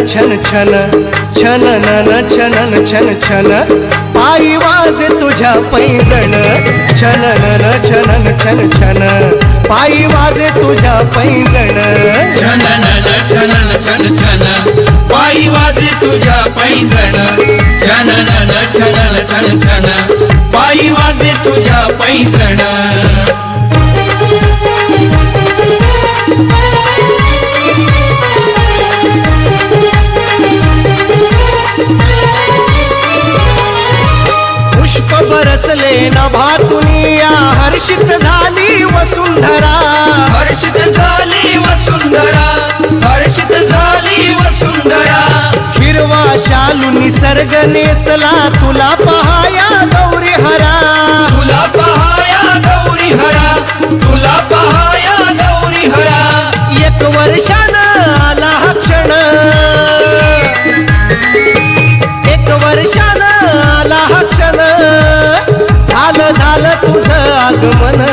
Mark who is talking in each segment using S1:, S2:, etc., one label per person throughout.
S1: छन छन छननन छनन छन छन पायी वाजे तुझ्या पैंजण छननन छनन छन छन पायी वाजे तुझ्या पैंजण
S2: छननन छनन छन छन पायी वाजे तुझ्या पैंजण छननन छनन छन छन पायी वाजे तुझ्या पैंजण
S1: पुष्प बरसले नभातुनिया हर्षित झाली वसुंधरा
S2: हर्षित झाली वसुंधरा हर्षित झाली वसुंधरा
S1: हिरवा शालू निसर्ग नेसला तुला पहाया गौरी हरा
S2: तुला पहाया गौरी हरा तुला पहाया गौरी हरा
S1: एक वर्षानं आला हा क्षण एक वर्षानं आला हा क्षण झालं झालं तुझं आगमन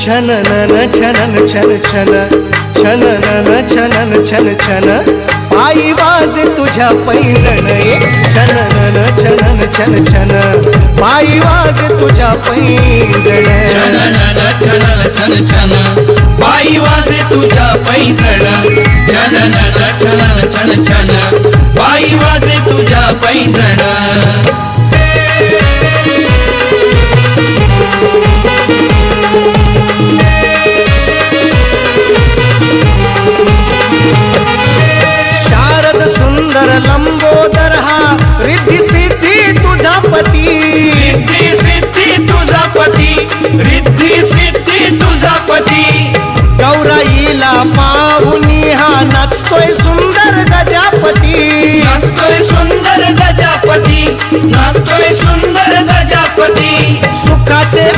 S1: छननन छनन छन छन छननन छनन छन छन पायी वाजे तुझ्या पैंजण छननन छनन छन छन पायी वाजे तुझ्या पैंजण
S2: छननन छनन छन छन पायी वाजे तुझ्या पैंजण छननन छनन छन छन पायी वाजे तुझ्या पैंजण
S1: शारद सुंदर लंबोदर हा रिद्धी सिद्धी तुझा पती
S2: रिद्धी सिद्धी तुझा पती रिद्धी सिद्धी तुझा पती
S1: गौराईला पाहुनी हा नाचतोय सुंदर गजापती
S2: नाचतोय सुंदर गजापती नाचतोय सुंदर गजापती
S1: सुखाचे